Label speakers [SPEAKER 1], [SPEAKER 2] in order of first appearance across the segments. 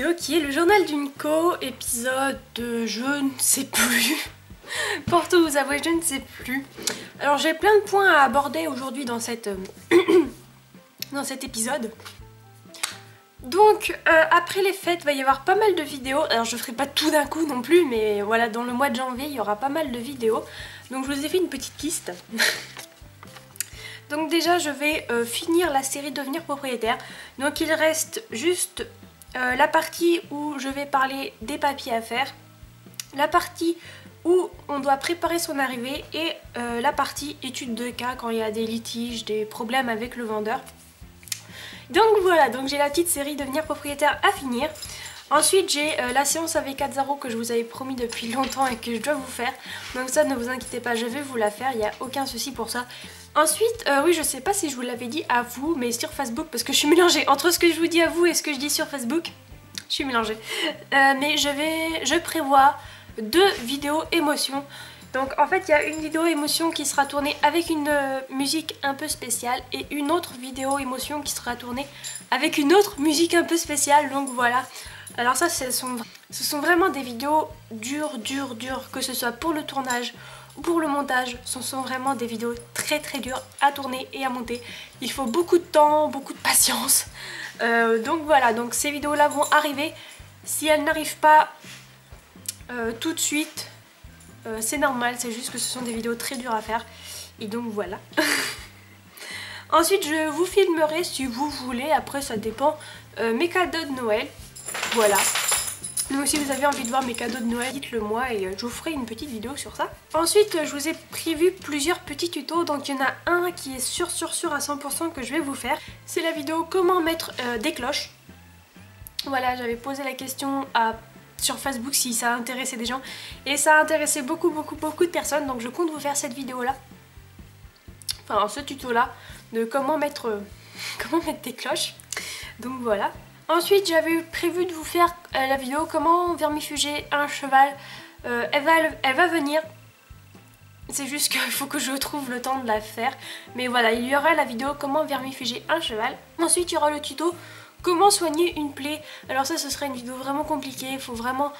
[SPEAKER 1] vidéo qui est le journal d'une co, épisode de je ne sais plus. Pour tout vous avouer, je ne sais plus. Alors j'ai plein de points à aborder aujourd'hui dans cette dans cet épisode. Donc après les fêtes, il va y avoir pas mal de vidéos. Alors je ferai pas tout d'un coup non plus, mais voilà, dans le mois de janvier, il y aura pas mal de vidéos. Donc je vous ai fait une petite liste. Donc déjà je vais finir la série Devenir propriétaire. Donc il reste juste la partie où je vais parler des papiers à faire, la partie où on doit préparer son arrivée et la partie étude de cas quand il y a des litiges, des problèmes avec le vendeur. Donc voilà, donc j'ai la petite série Devenir propriétaire à finir. Ensuite j'ai la séance avec Azzaro que je vous avais promis depuis longtemps et que je dois vous faire. Donc ça, ne vous inquiétez pas, je vais vous la faire, il n'y a aucun souci pour ça. Ensuite, oui, je sais pas si je vous l'avais dit à vous, mais sur Facebook, parce que je suis mélangée entre ce que je vous dis à vous et ce que je dis sur Facebook. Je suis mélangée. Mais je prévois 2 vidéos émotions. Donc en fait, il y a une vidéo émotion qui sera tournée avec une musique un peu spéciale et une autre vidéo émotion qui sera tournée avec une autre musique un peu spéciale. Donc voilà. Alors ça, ce sont vraiment des vidéos dures, que ce soit pour le tournage ou pour le montage. Ce sont vraiment des vidéos très dures à tourner et à monter. Il faut beaucoup de temps, beaucoup de patience. Donc voilà, donc ces vidéos là vont arriver. Si elles n'arrivent pas tout de suite, c'est normal, c'est juste que ce sont des vidéos très dures à faire. Et donc voilà. Ensuite je vous filmerai si vous voulez, après ça dépend, mes cadeaux de Noël. Voilà. Donc si vous avez envie de voir mes cadeaux de Noël, dites-le moi et je vous ferai une petite vidéo sur ça. Ensuite je vous ai prévu plusieurs petits tutos. Donc il y en a un qui est sûr à 100% que je vais vous faire. C'est la vidéo comment mettre des cloches. Voilà, j'avais posé la question sur Facebook si ça intéressait des gens. Et ça a intéressé beaucoup de personnes. Donc je compte vous faire cette vidéo là. Enfin ce tuto là. De comment mettre des cloches. Donc voilà. Ensuite j'avais prévu de vous faire la vidéo comment vermifuger un cheval. Elle va venir. C'est juste qu'il faut que je trouve le temps de la faire. Mais voilà, il y aura la vidéo comment vermifuger un cheval. Ensuite il y aura le tuto comment soigner une plaie. Alors ça, ce serait une vidéo vraiment compliquée. Il faut vraiment...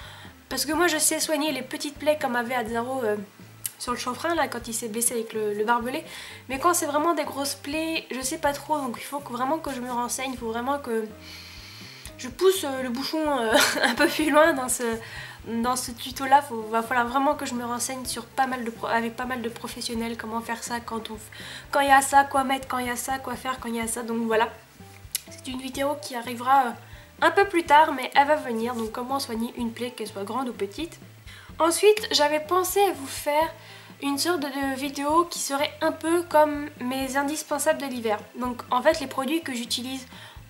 [SPEAKER 1] Parce que moi je sais soigner les petites plaies comme avait Azzaro sur le chanfrein là quand il s'est blessé avec le barbelé. Mais quand c'est vraiment des grosses plaies, je sais pas trop. Donc il faut vraiment que je me renseigne. Il faut vraiment que je pousse le bouchon un peu plus loin dans ce tuto là. Va falloir vraiment que je me renseigne sur avec pas mal de professionnels. Comment faire ça quand il y a ça, quoi mettre quand il y a ça, quoi faire quand il y a ça. Donc voilà. C'est une vidéo qui arrivera un peu plus tard, mais elle va venir. Donc comment soigner une plaie, qu'elle soit grande ou petite. Ensuite j'avais pensé à vous faire une sorte de vidéo qui serait un peu comme mes indispensables de l'hiver. Donc en fait les produits que j'utilise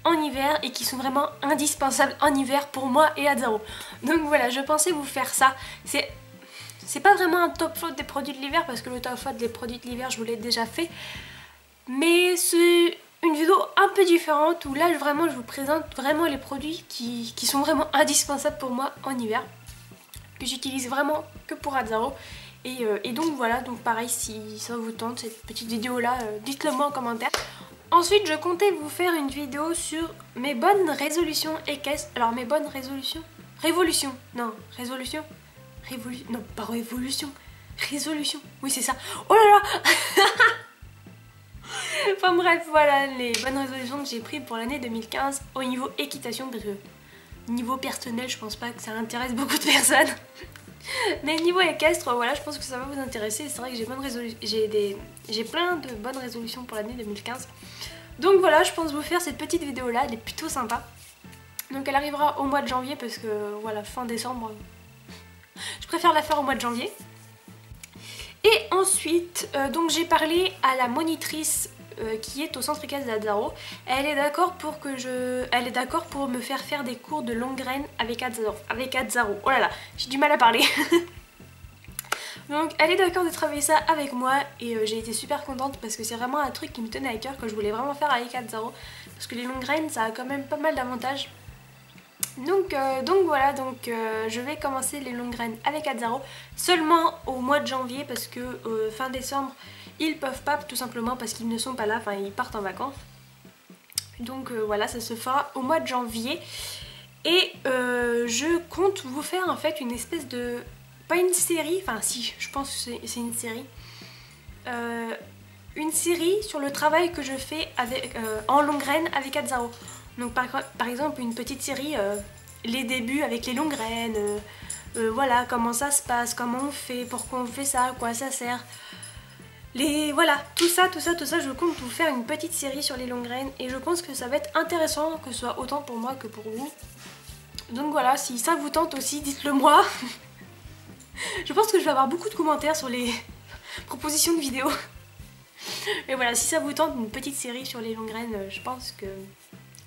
[SPEAKER 1] en hiver et qui sont vraiment indispensables en hiver pour moi et Azzaro. Donc voilà, je pensais vous faire ça. C'est pas vraiment un top float des produits de l'hiver parce que le top float des produits de l'hiver je vous l'ai déjà fait. Mais c'est une vidéo un peu différente où là vraiment je vous présente vraiment les produits qui sont vraiment indispensables pour moi en hiver. Que j'utilise vraiment que pour Azzaro. Et donc voilà, donc pareil, si ça vous tente cette petite vidéo là, dites-le moi en commentaire. Ensuite je comptais vous faire une vidéo sur mes bonnes résolutions équestres. Alors mes bonnes résolutions, révolution, non, résolution, non pas révolution, résolution, oui c'est ça, oh là là. Enfin bref, voilà les bonnes résolutions que j'ai prises pour l'année 2015 au niveau équitation, parce que niveau personnel je pense pas que ça intéresse beaucoup de personnes. Mais niveau équestre, voilà, je pense que ça va vous intéresser. C'est vrai que j'ai plein de bonnes résolutions pour l'année 2015. Donc voilà, je pense vous faire cette petite vidéo là, elle est plutôt sympa. Donc elle arrivera au mois de janvier parce que voilà, fin décembre, je préfère la faire au mois de janvier. Et ensuite, donc j'ai parlé à la monitrice qui est au centre équestre d'Azzaro. Elle est d'accord pour me faire des cours de longue graine avec Azzaro. Oh là là, j'ai du mal à parler. Donc elle est d'accord de travailler ça avec moi et j'ai été super contente parce que c'est vraiment un truc qui me tenait à cœur, que je voulais vraiment faire avec Azzaro. Parce que les longues graines ça a quand même pas mal d'avantages. Donc voilà, je vais commencer les longues graines avec Azzaro seulement au mois de janvier parce que fin décembre ils peuvent pas, tout simplement parce qu'ils ne sont pas là, enfin ils partent en vacances. Donc voilà, ça se fera au mois de janvier. Et je compte vous faire en fait une espèce de... pas une série, enfin si, je pense que c'est une série. Une série sur le travail que je fais avec, en longue graine avec Atzaro. Donc par exemple une petite série, les débuts avec les longues graines, voilà comment ça se passe, comment on fait, pourquoi on fait ça, à quoi ça sert. Voilà, tout ça, je compte vous faire une petite série sur les longues graines et je pense que ça va être intéressant, que ce soit autant pour moi que pour vous. Donc voilà, si ça vous tente aussi, dites-le moi. Je pense que je vais avoir beaucoup de commentaires sur les propositions de vidéos. Mais voilà, si ça vous tente une petite série sur les longues graines, je pense que...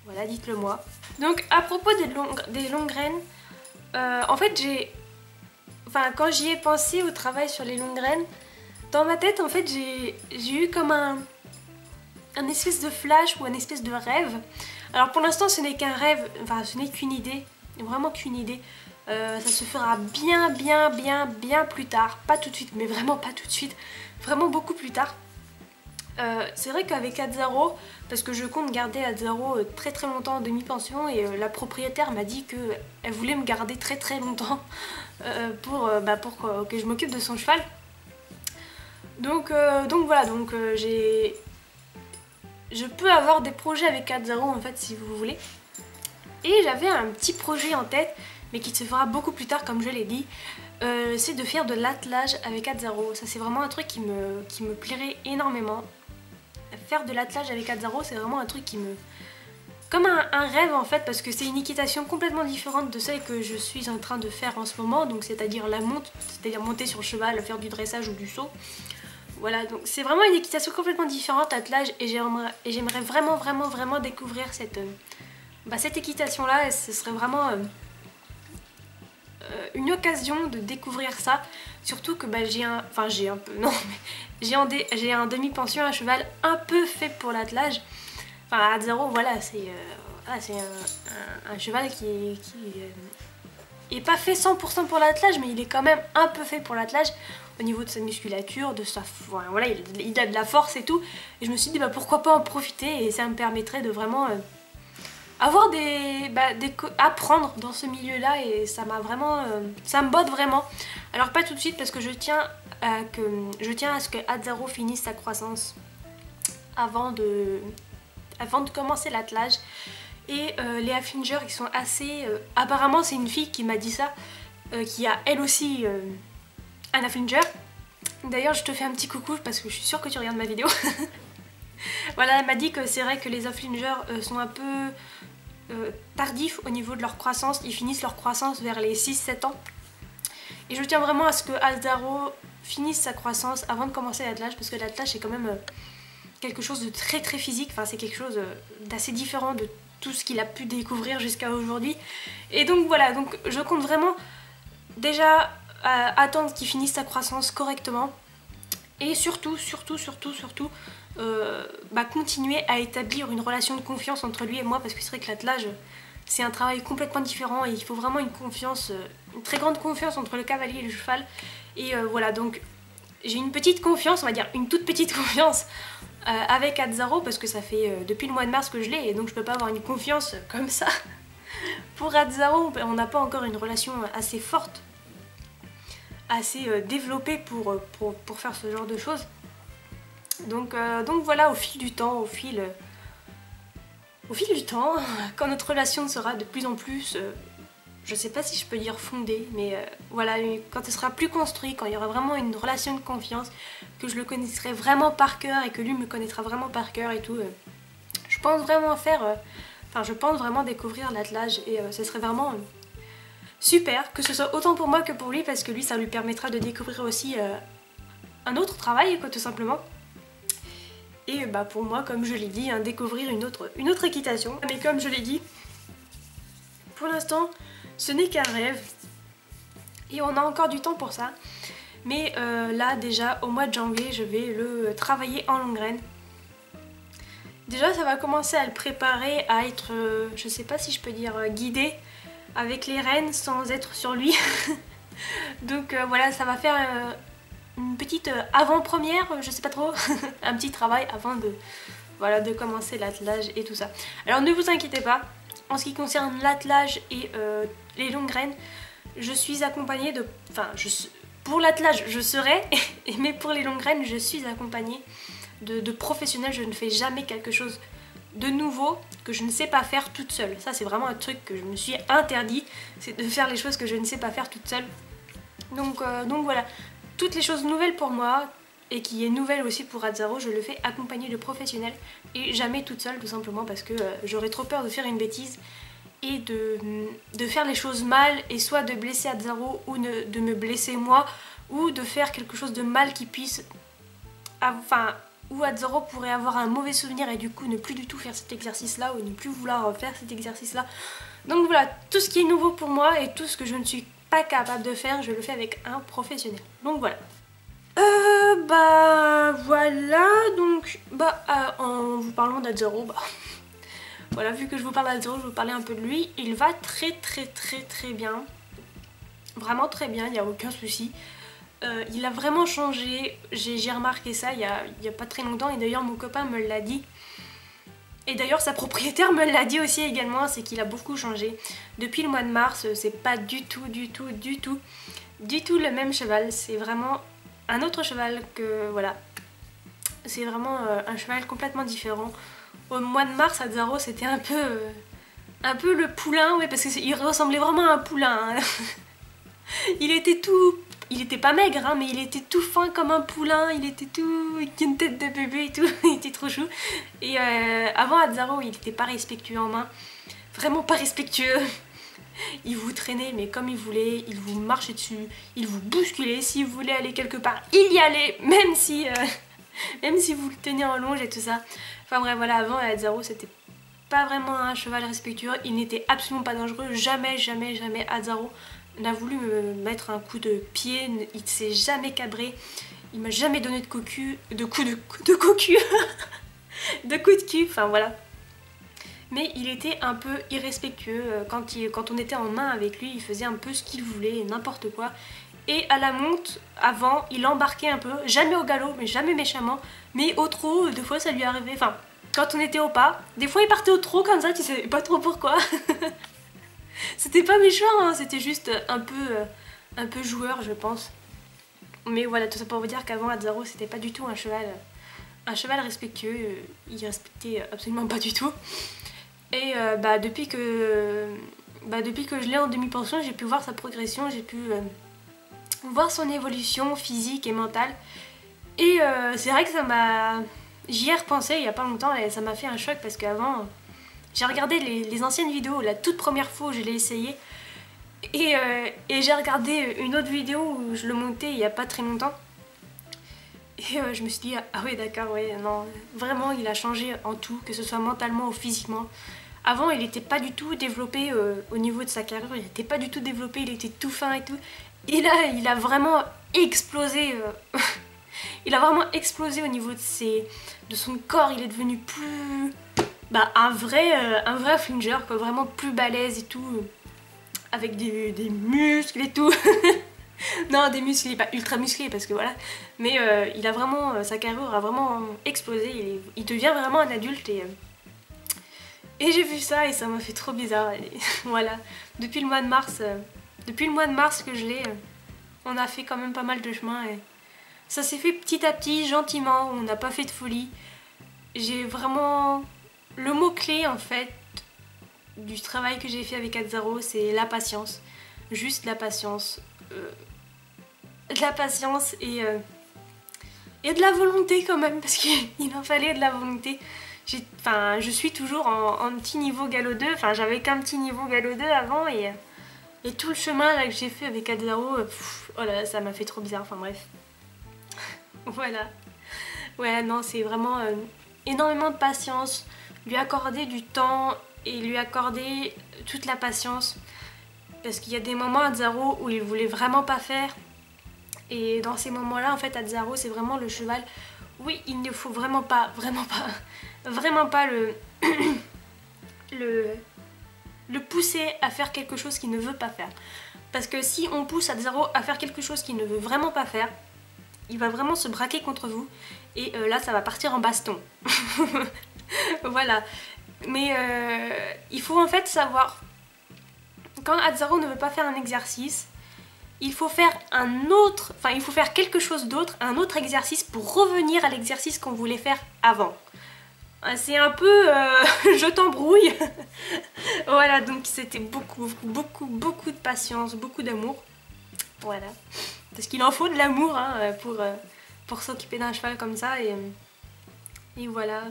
[SPEAKER 1] Voilà, dites-le moi. Donc à propos des longues graines, en fait quand j'y ai pensé au travail sur les longues graines, dans ma tête en fait j'ai eu comme un espèce de flash ou un espèce de rêve. Alors pour l'instant ce n'est qu'un rêve, enfin ce n'est qu'une idée, vraiment qu'une idée. Ça se fera bien plus tard, pas tout de suite, mais vraiment pas tout de suite, vraiment beaucoup plus tard. C'est vrai qu'avec Atzaro, parce que je compte garder Atzaro très longtemps en demi-pension et la propriétaire m'a dit qu'elle voulait me garder très longtemps pour que je m'occupe de son cheval. Donc voilà, je peux avoir des projets avec Atzaro en fait si vous voulez. Et j'avais un petit projet en tête, mais qui se fera beaucoup plus tard comme je l'ai dit. C'est de faire de l'attelage avec Atzaro. Ça c'est vraiment un truc qui me plairait énormément. Faire de l'attelage avec Atzaro, c'est vraiment un truc qui me... Comme un rêve en fait, parce que c'est une équitation complètement différente de celle que je suis en train de faire en ce moment, donc c'est-à-dire la monte, c'est-à-dire monter sur le cheval, faire du dressage ou du saut. Voilà, donc c'est vraiment une équitation complètement différente, l'attelage, et j'aimerais vraiment découvrir cette équitation-là, et ce serait vraiment une occasion de découvrir ça. Surtout que j'ai un demi-pension, un cheval un peu fait pour l'attelage. Enfin, Atzaro, voilà, c'est un cheval qui est pas fait 100% pour l'attelage, mais il est quand même un peu fait pour l'attelage au niveau de sa musculature, de sa... Voilà, il a de la force et tout. Et je me suis dit, pourquoi pas en profiter, et ça me permettrait de vraiment... avoir apprendre dans ce milieu-là, et ça m'a vraiment... ça me botte vraiment. Alors pas tout de suite parce que je tiens à ce que Atzaro finisse sa croissance avant de commencer l'attelage. Et les Haflinger qui sont assez... apparemment c'est une fille qui m'a dit ça, qui a elle aussi un Haflinger. D'ailleurs je te fais un petit coucou parce que je suis sûre que tu regardes ma vidéo. Voilà, elle m'a dit que c'est vrai que les Haflinger sont un peu... tardifs au niveau de leur croissance, ils finissent leur croissance vers les 6-7 ans. Et je tiens vraiment à ce que Atzaro finisse sa croissance avant de commencer l'attelage, parce que l'attelage c'est quand même quelque chose de très physique, enfin c'est quelque chose d'assez différent de tout ce qu'il a pu découvrir jusqu'à aujourd'hui. Et donc voilà, donc je compte vraiment déjà attendre qu'il finisse sa croissance correctement, et surtout continuer à établir une relation de confiance entre lui et moi, parce que c'est vrai que l'attelage c'est un travail complètement différent et il faut vraiment une confiance, une très grande confiance entre le cavalier et le cheval. Et voilà, donc j'ai une petite confiance, on va dire une toute petite confiance avec Atzaro, parce que ça fait depuis le mois de mars que je l'ai, et donc je peux pas avoir une confiance comme ça. Pour Atzaro, on n'a pas encore une relation assez forte, assez développée pour faire ce genre de choses. Donc voilà, au fil du temps, quand notre relation sera de plus en plus, je sais pas si je peux dire fondée, mais voilà, quand elle sera plus construite, quand il y aura vraiment une relation de confiance, que je le connaîtrai vraiment par cœur et que lui me connaîtra vraiment par cœur et tout, je pense vraiment je pense vraiment découvrir l'attelage, et ce serait vraiment super, que ce soit autant pour moi que pour lui, parce que lui ça lui permettra de découvrir aussi un autre travail, quoi, tout simplement. Et pour moi, comme je l'ai dit, découvrir une autre équitation. Mais comme je l'ai dit, pour l'instant, ce n'est qu'un rêve. Et on a encore du temps pour ça. Mais là, déjà, au mois de janvier, je vais le travailler en longue graine. Déjà, ça va commencer à le préparer à être, je sais pas si je peux dire, guidé avec les rênes sans être sur lui. Donc voilà, ça va faire... une petite avant-première, je sais pas trop, un petit travail avant de commencer l'attelage et tout ça. Alors ne vous inquiétez pas, En ce qui concerne l'attelage et les longues graines, je suis accompagnée de... Enfin, pour l'attelage, je serai, mais pour les longues graines, je suis accompagnée de professionnels. Je ne fais jamais quelque chose de nouveau que je ne sais pas faire toute seule. Ça, c'est vraiment un truc que je me suis interdit, c'est de faire les choses que je ne sais pas faire toute seule. Donc voilà, toutes les choses nouvelles pour moi, et qui est nouvelle aussi pour Azzaro, je le fais accompagné de professionnels et jamais toute seule, tout simplement parce que j'aurais trop peur de faire une bêtise et de faire les choses mal, et soit de blesser Azzaro ou de me blesser moi, ou de faire quelque chose de mal qui puisse... Enfin, où Azzaro pourrait avoir un mauvais souvenir et du coup ne plus du tout faire cet exercice-là, ou ne plus vouloir faire cet exercice-là. Donc voilà, tout ce qui est nouveau pour moi et tout ce que je ne suis pas capable de faire, je le fais avec un professionnel. Donc voilà. Bah voilà, donc en vous parlant d'Azzaro, voilà, vu que je vous parle d'Azzaro, je vais vous parler un peu de lui. Il va très bien, vraiment très bien, il n'y a aucun souci. Il a vraiment changé, j'ai remarqué ça il y a pas très longtemps, et d'ailleurs mon copain me l'a dit. Et d'ailleurs sa propriétaire me l'a dit aussi également, c'est qu'il a beaucoup changé. Depuis le mois de mars, c'est pas du tout le même cheval, c'est vraiment un autre cheval que, voilà. C'est vraiment un cheval complètement différent. Au mois de mars, Azzaro, c'était un peu le poulain, ouais, parce qu'il ressemblait vraiment à un poulain. Hein. Il était pas maigre, hein, mais il était tout fin comme un poulain, il était tout... avec une tête de bébé et tout, il était trop chou. Et avant Azzaro, il était pas respectueux en main, vraiment pas respectueux. Il vous traînait mais comme il voulait, il vous marchait dessus, il vous bousculait, si vous voulez aller quelque part, il y allait, même si vous le tenez en longe et tout ça. Enfin bref, voilà, avant Azzaro c'était pas vraiment un cheval respectueux, il n'était absolument pas dangereux, jamais Azzaro n'a voulu me mettre un coup de pied, il s'est jamais cabré, il m'a jamais donné de cocu, de coup de cocu, de coup de cul, enfin voilà. Mais il était un peu irrespectueux, quand on était en main avec lui, il faisait un peu ce qu'il voulait, n'importe quoi. Et à la monte, avant, il embarquait un peu, jamais au galop, mais jamais méchamment, mais au trot, deux fois ça lui arrivait, enfin, quand on était au pas, des fois il partait au trot comme ça, tu sais pas trop pourquoi. C'était pas méchant, hein, c'était juste un peu joueur, je pense. Mais voilà, tout ça pour vous dire qu'avant Azzaro, c'était pas du tout un cheval respectueux, il respectait absolument pas du tout. Et depuis que je l'ai en demi-pension, j'ai pu voir sa progression, j'ai pu voir son évolution physique et mentale. Et c'est vrai que ça m'a... J'y ai repensé il y a pas longtemps et ça m'a fait un choc parce qu'avant, j'ai regardé les anciennes vidéos, la toute première fois où je l'ai essayé. Et j'ai regardé une autre vidéo où je le montais il y a pas très longtemps. Et je me suis dit, ah oui d'accord, ouais, non, vraiment il a changé en tout, que ce soit mentalement ou physiquement. Avant il n'était pas du tout développé au niveau de sa carrure, il n'était pas du tout développé, il était tout fin et tout. Et là il a vraiment explosé, il a vraiment explosé au niveau de son corps, il est devenu plus... un vrai flinger, quoi, vraiment plus balèze et tout, avec des muscles et tout. Non, des muscles, il est pas ultra musclé parce que voilà, mais il a vraiment, sa carrure a vraiment explosé, il devient vraiment un adulte et j'ai vu ça et ça m'a fait trop bizarre. Et voilà, depuis le mois de mars que je l'ai, on a fait quand même pas mal de chemin et ça s'est fait petit à petit, gentiment, on n'a pas fait de folie. J'ai vraiment... Le mot-clé en fait du travail que j'ai fait avec Azzaro, c'est la patience. Juste la patience. De la patience et de la volonté quand même, parce qu'il en fallait de la volonté. Je suis toujours en petit niveau galop 2, enfin j'avais qu'un petit niveau galop 2 avant et tout le chemin là que j'ai fait avec Azzaro, oh là, ça m'a fait trop bizarre, enfin bref. Voilà. Ouais, non, c'est vraiment énormément de patience, lui accorder du temps et lui accorder toute la patience. Parce qu'il y a des moments à Azzaro où il voulait vraiment pas faire. Et dans ces moments-là, en fait, Azzaro, c'est vraiment le cheval. Oui, il ne faut vraiment pas le pousser à faire quelque chose qu'il ne veut pas faire. Parce que si on pousse Azzaro à faire quelque chose qu'il ne veut vraiment pas faire, il va vraiment se braquer contre vous. Et là, ça va partir en baston. Voilà. Mais il faut en fait savoir, quand Azzaro ne veut pas faire un exercice, il faut faire il faut faire quelque chose d'autre, un autre exercice pour revenir à l'exercice qu'on voulait faire avant. C'est un peu je t'embrouille. Voilà, donc c'était beaucoup de patience, beaucoup d'amour. Voilà, parce qu'il en faut de l'amour hein, pour s'occuper d'un cheval comme ça. Et voilà.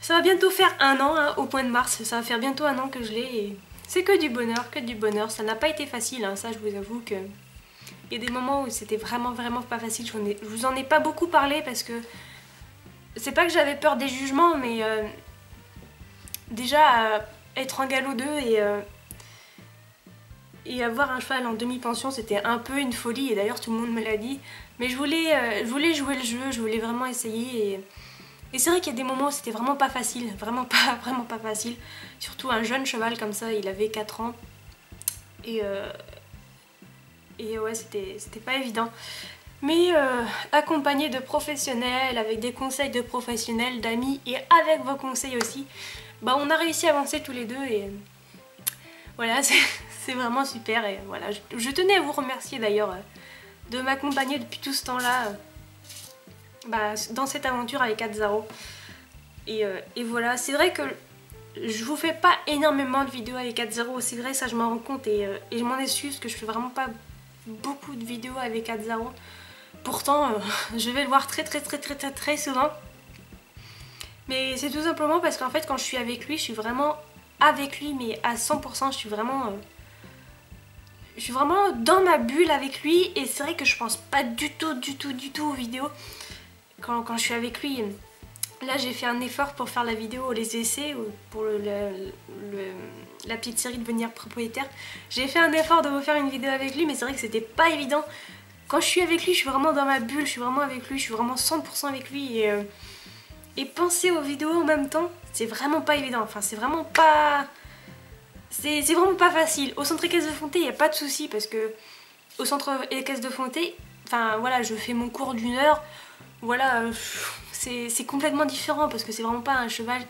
[SPEAKER 1] Ça va bientôt faire 1 an hein, au mois de mars, ça va faire bientôt 1 an que je l'ai et c'est que du bonheur, ça n'a pas été facile, hein, ça je vous avoue que il y a des moments où c'était vraiment pas facile, je vous en ai pas beaucoup parlé parce que c'est pas que j'avais peur des jugements mais déjà être en galop 2 et avoir un cheval en demi-pension c'était un peu une folie et d'ailleurs tout le monde me l'a dit mais je voulais jouer le jeu, je voulais vraiment essayer et c'est vrai qu'il y a des moments où c'était vraiment pas facile, vraiment pas facile. Surtout un jeune cheval comme ça, il avait 4 ans. Et ouais, c'était pas évident. Mais accompagné de professionnels, avec des conseils de professionnels, d'amis et avec vos conseils aussi, bah on a réussi à avancer tous les deux et voilà, c'est vraiment super. Et voilà, je tenais à vous remercier d'ailleurs de m'accompagner depuis tout ce temps-là. Dans cette aventure avec Azzaro et voilà, c'est vrai que je vous fais pas énormément de vidéos avec Azzaro, c'est vrai, ça je m'en rends compte et je m'en excuse que je fais vraiment pas beaucoup de vidéos avec Azzaro, pourtant je vais le voir très souvent, mais c'est tout simplement parce qu'en fait quand je suis avec lui, je suis vraiment avec lui mais à 100%, je suis vraiment dans ma bulle avec lui et c'est vrai que je pense pas du tout aux vidéos. Quand je suis avec lui, là j'ai fait un effort pour faire la vidéo, les essais, pour la petite série de devenir propriétaire. J'ai fait un effort de vous faire une vidéo avec lui, mais c'est vrai que c'était pas évident. Quand je suis avec lui, je suis vraiment dans ma bulle, je suis vraiment avec lui, je suis vraiment 100% avec lui. Et penser aux vidéos en même temps, c'est vraiment pas évident. Enfin, c'est vraiment pas facile. Au centre équestre de Fonté, il n'y a pas de souci parce que au centre équestre de Fonté, enfin voilà, je fais mon cours d'1 heure. Voilà, c'est complètement différent parce que c'est vraiment pas un cheval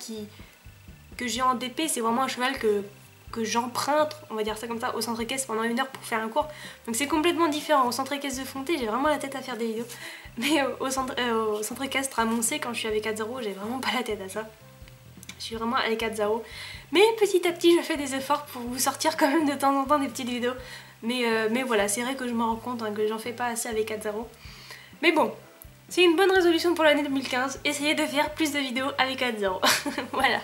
[SPEAKER 1] que j'ai en DP, c'est vraiment un cheval que j'emprunte, on va dire ça comme ça, au centre équestre pendant 1 heure pour faire un cours. Donc c'est complètement différent. Au centre équestre de Fonté, j'ai vraiment la tête à faire des vidéos. Mais au centre équestre à Moncé, quand je suis avec Azzaro, j'ai vraiment pas la tête à ça. Je suis vraiment avec Azzaro. Mais petit à petit, je fais des efforts pour vous sortir quand même de temps en temps des petites vidéos. Mais voilà, c'est vrai que je me rends compte hein, que j'en fais pas assez avec Azzaro. Mais bon. C'est une bonne résolution pour l'année 2015, essayez de faire plus de vidéos avec Azzaro. Voilà.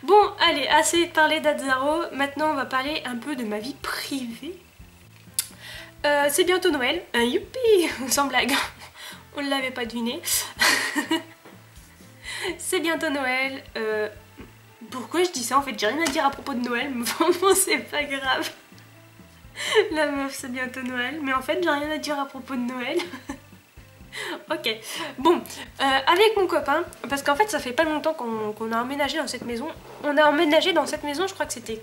[SPEAKER 1] Bon, allez, assez parlé d'Azzaro, maintenant on va parler un peu de ma vie privée. C'est bientôt Noël, youpi, sans blague, on ne l'avait pas deviné. C'est bientôt Noël, pourquoi je dis ça en fait, j'ai rien à dire à propos de Noël, mais vraiment c'est pas grave. La meuf, c'est bientôt Noël, mais en fait j'ai rien à dire à propos de Noël. Ok, bon, avec mon copain, parce qu'en fait ça fait pas longtemps qu'on a emménagé dans cette maison. On a emménagé dans cette maison, je crois que c'était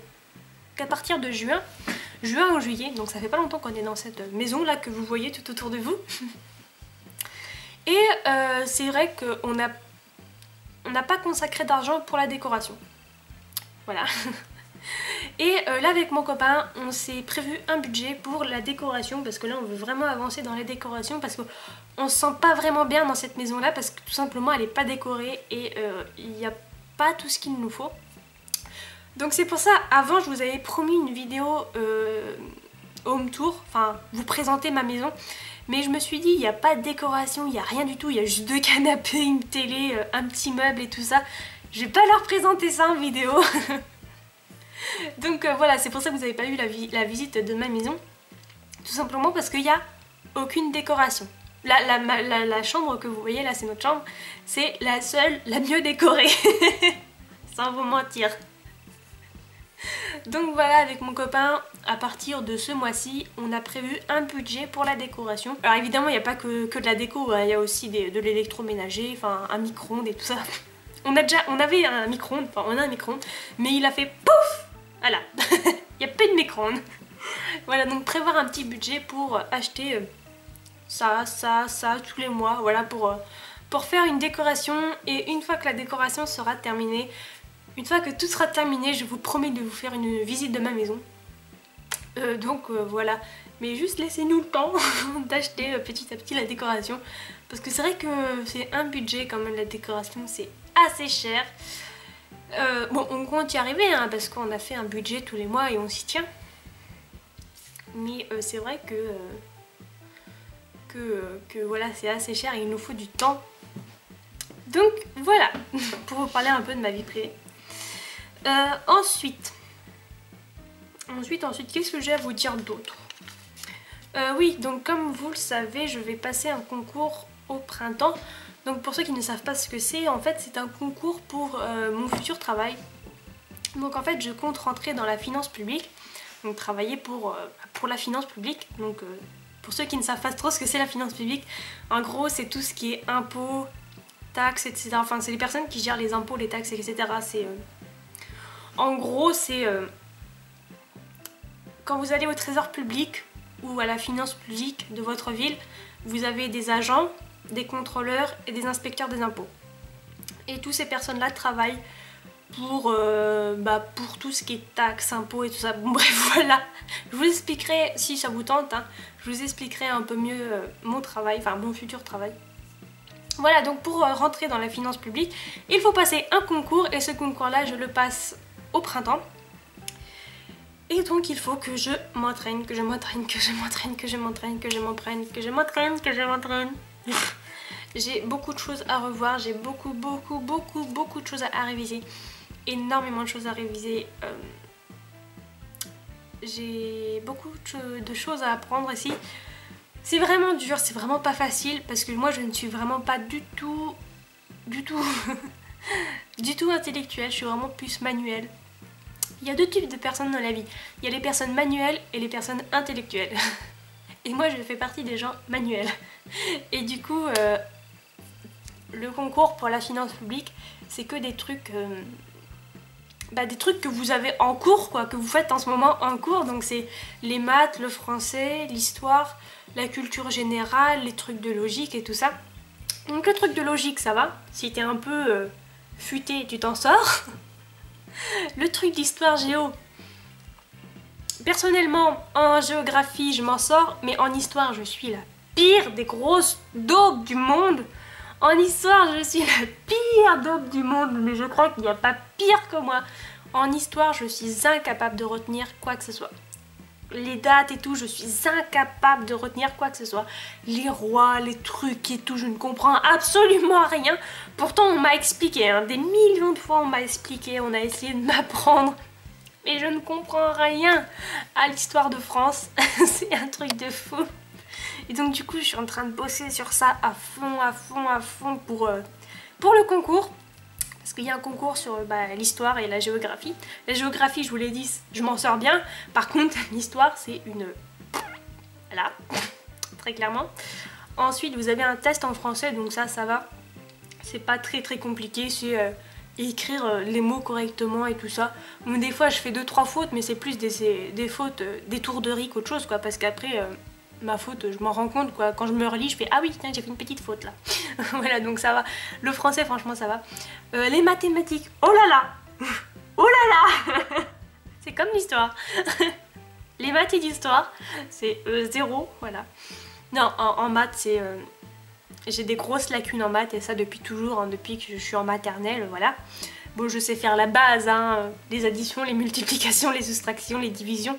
[SPEAKER 1] qu'à partir de juin ou juillet, donc ça fait pas longtemps qu'on est dans cette maison là que vous voyez tout autour de vous. Et c'est vrai qu'on n'a pas consacré d'argent pour la décoration. Voilà. Et là avec mon copain on s'est prévu un budget pour la décoration parce que là on veut vraiment avancer dans la décoration parce qu'on se sent pas vraiment bien dans cette maison là parce que tout simplement elle est pas décorée et il n'y a pas tout ce qu'il nous faut. Donc c'est pour ça, avant je vous avais promis une vidéo home tour, enfin vous présenter ma maison, mais je me suis dit il n'y a pas de décoration, il n'y a rien du tout, il y a juste 2 canapés, une télé, un petit meuble et tout ça. Je vais pas leur présenter ça en vidéo. Donc voilà, c'est pour ça que vous n'avez pas eu la visite de ma maison. Tout simplement parce qu'il n'y a aucune décoration. La chambre que vous voyez là, c'est notre chambre. C'est la seule, la mieux décorée. Sans vous mentir. Donc voilà, avec mon copain, à partir de ce mois-ci, on a prévu un budget pour la décoration. Alors évidemment, il n'y a pas que de la déco, hein. Il y a aussi de l'électroménager, enfin un micro-ondes et tout ça. On avait un micro-ondes, enfin on a un micro-ondes, mais il a fait pouf. Voilà, il n'y a pas de micro-ondes. Voilà, donc prévoir un petit budget pour acheter ça tous les mois, voilà, pour faire une décoration. Et une fois que la décoration sera terminée, Une fois que tout sera terminé, je vous promets de vous faire une visite de ma maison. Donc voilà, mais juste laissez-nous le temps d'acheter petit à petit la décoration. Parce que c'est vrai que c'est un budget quand même, la décoration, c'est assez cher. Bon, on compte y arriver hein, parce qu'on a fait un budget tous les mois et on s'y tient. Mais c'est vrai que voilà, c'est assez cher et il nous faut du temps. Donc voilà, pour vous parler un peu de ma vie privée. Ensuite, qu'est-ce que j'ai à vous dire d'autre? Oui, donc comme vous le savez, je vais passer un concours au printemps. Donc pour ceux qui ne savent pas ce que c'est, en fait c'est un concours pour mon futur travail. Donc en fait je compte rentrer dans la finance publique, donc travailler pour la finance publique. Donc pour ceux qui ne savent pas trop ce que c'est la finance publique, en gros c'est tout ce qui est impôts, taxes, etc. Enfin c'est les personnes qui gèrent les impôts, les taxes, etc. En gros c'est quand vous allez au trésor public ou à la finance publique de votre ville, vous avez des agents, des contrôleurs et des inspecteurs des impôts. Et toutes ces personnes-là travaillent pour tout ce qui est taxes, impôts et tout ça. Bon bref, voilà. Je vous expliquerai, si ça vous tente, hein, je vous expliquerai un peu mieux mon travail, enfin mon futur travail. Voilà, donc pour rentrer dans la finance publique, il faut passer un concours et ce concours-là, je le passe au printemps. Et donc il faut que je m'entraîne, que je m'entraîne, que je m'entraîne, que je m'entraîne, que je m'entraîne, que je m'entraîne, que je m'entraîne. J'ai beaucoup de choses à revoir, j'ai beaucoup de choses à réviser. Énormément de choses à réviser. J'ai beaucoup de choses à apprendre ici. C'est vraiment dur, c'est vraiment pas facile parce que moi je ne suis vraiment pas du tout intellectuelle, je suis vraiment plus manuelle. Il y a deux types de personnes dans la vie. Il y a les personnes manuelles et les personnes intellectuelles. Et moi je fais partie des gens manuels. Et du coup, le concours pour la finance publique, c'est que des trucs que vous avez en cours, quoi, que vous faites en ce moment en cours. Donc c'est les maths, le français, l'histoire, la culture générale, les trucs de logique et tout ça. Donc le truc de logique, ça va. Si t'es un peu futé, tu t'en sors. Le truc d'histoire géo, personnellement en géographie je m'en sors, mais en histoire je suis la pire des grosses daubes du monde. En histoire je suis la pire daube du monde, mais je crois qu'il n'y a pas pire que moi. En histoire je suis incapable de retenir quoi que ce soit. Les dates et tout, je suis incapable de retenir quoi que ce soit. Les rois, les trucs et tout, je ne comprends absolument rien. Pourtant on m'a expliqué, hein, des millions de fois on m'a expliqué, on a essayé de m'apprendre. Mais je ne comprends rien à l'histoire de France. C'est un truc de fou. Et donc du coup je suis en train de bosser sur ça à fond pour le concours. Parce qu'il y a un concours sur l'histoire et la géographie. La géographie, je vous l'ai dit, je m'en sors bien. Par contre, l'histoire, c'est une... Voilà, très clairement. Ensuite, vous avez un test en français, donc ça va. C'est pas très compliqué, c'est écrire les mots correctement et tout ça. Bon, des fois, je fais 2-3 fautes, mais c'est plus des fautes, des tourderies qu'autre chose, quoi. Parce qu'après... ma faute, je m'en rends compte quoi. Quand je me relis, je fais ah oui, tiens, j'ai fait une petite faute là. Voilà, donc ça va. Le français, franchement, ça va. Les mathématiques, oh là là, oh là là. C'est comme l'histoire. Les maths et l'histoire, c'est 0, voilà. Non, en maths, c'est j'ai des grosses lacunes en maths et ça depuis toujours, hein, depuis que je suis en maternelle, voilà. Bon, je sais faire la base, hein, les additions, les multiplications, les soustractions, les divisions,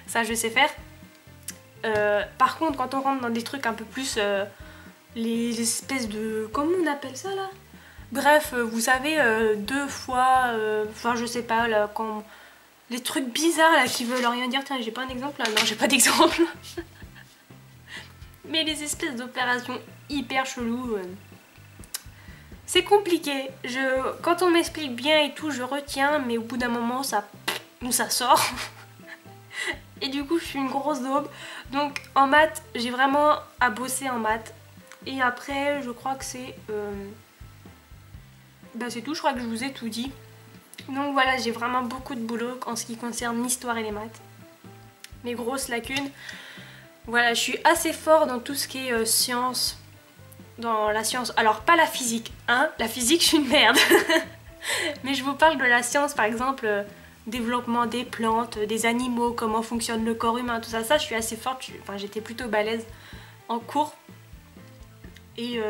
[SPEAKER 1] ça je sais faire. Par contre quand on rentre dans des trucs un peu plus les espèces de... comment on appelle ça là? Bref, vous savez, 2 fois, enfin je sais pas là, quand... les trucs bizarres là qui veulent rien dire. Tiens, j'ai pas un exemple là? Non, j'ai pas d'exemple. Mais les espèces d'opérations hyper cheloues, c'est compliqué. Quand on m'explique bien et tout, je retiens, mais au bout d'un moment ça sort. Et du coup je suis une grosse daube. Donc en maths j'ai vraiment à bosser en maths. Et après je crois que c'est c'est tout, je crois que je vous ai tout dit. Donc voilà, j'ai vraiment beaucoup de boulot en ce qui concerne l'histoire et les maths. Mes grosses lacunes. Voilà, je suis assez fort dans tout ce qui est science. Dans la science, alors pas la physique, hein. La physique je suis une merde. Mais je vous parle de la science, par exemple, développement des plantes, des animaux, comment fonctionne le corps humain, tout ça. Ça, je suis assez forte, enfin j'étais plutôt balèze en cours. Et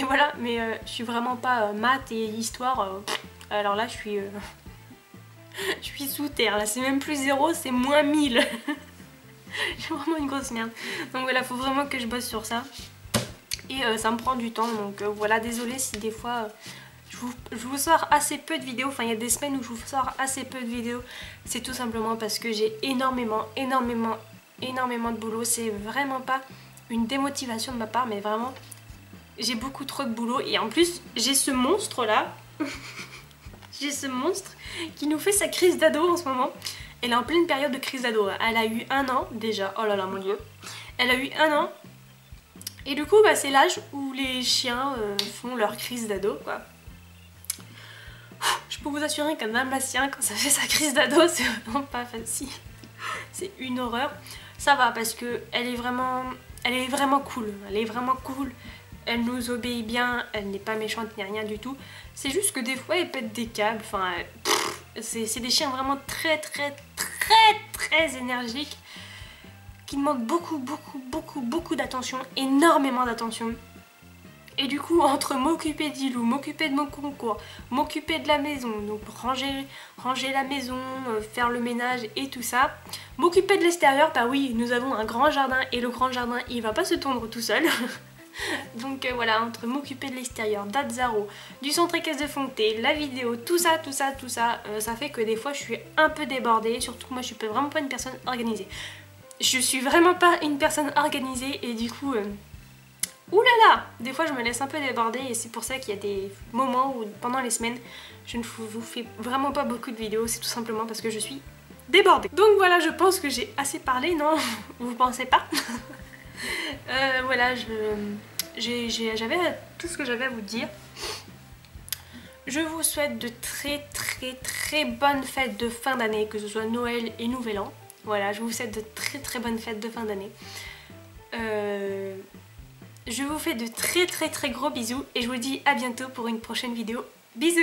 [SPEAKER 1] voilà, mais je suis vraiment pas maths et histoire. Alors là, je suis sous terre. Là, c'est même plus 0, c'est moins 1000. J'ai vraiment une grosse merde. Donc voilà, faut vraiment que je bosse sur ça. Et ça me prend du temps. Donc voilà, désolée si des fois je vous sors assez peu de vidéos. Enfin, il y a des semaines où je vous sors assez peu de vidéos. C'est tout simplement parce que j'ai énormément de boulot. C'est vraiment pas une démotivation de ma part, mais vraiment, j'ai beaucoup trop de boulot. Et en plus, j'ai ce monstre là. J'ai ce monstre qui nous fait sa crise d'ado en ce moment. Elle est en pleine période de crise d'ado. Elle a eu 1 an déjà. Oh là là, mon dieu. Elle a eu 1 an. Et du coup, bah, c'est l'âge où les chiens font leur crise d'ado, quoi. Je peux vous assurer qu'un dalmatien, quand ça fait sa crise d'ado, c'est vraiment pas facile. C'est une horreur. Ça va parce que elle est vraiment cool. Elle est vraiment cool. Elle nous obéit bien. Elle n'est pas méchante ni rien du tout. C'est juste que des fois, elle pète des câbles. Enfin, c'est des chiens vraiment très énergiques, qui demandent beaucoup d'attention, énormément d'attention. Et du coup, entre m'occuper d'Ilou, m'occuper de mon concours, m'occuper de la maison, donc ranger la maison, faire le ménage et tout ça, m'occuper de l'extérieur, bah oui, nous avons un grand jardin et le grand jardin, il va pas se tondre tout seul. Donc voilà, entre m'occuper de l'extérieur, d'Azzaro, du centre équestre de Fontenay, la vidéo, tout ça, ça fait que des fois je suis un peu débordée, surtout que moi je suis vraiment pas une personne organisée. Je suis vraiment pas une personne organisée et du coup, oulala, des fois je me laisse un peu déborder et c'est pour ça qu'il y a des moments où pendant les semaines je ne vous fais vraiment pas beaucoup de vidéos, c'est tout simplement parce que je suis débordée. Donc voilà, je pense que j'ai assez parlé, non? Vous pensez pas? Voilà, j'avais tout ce que j'avais à vous dire. Je vous souhaite de très bonnes fêtes de fin d'année, que ce soit Noël et Nouvel An. Voilà, je vous souhaite de très bonnes fêtes de fin d'année. Je vous fais de très gros bisous et je vous dis à bientôt pour une prochaine vidéo. Bisous!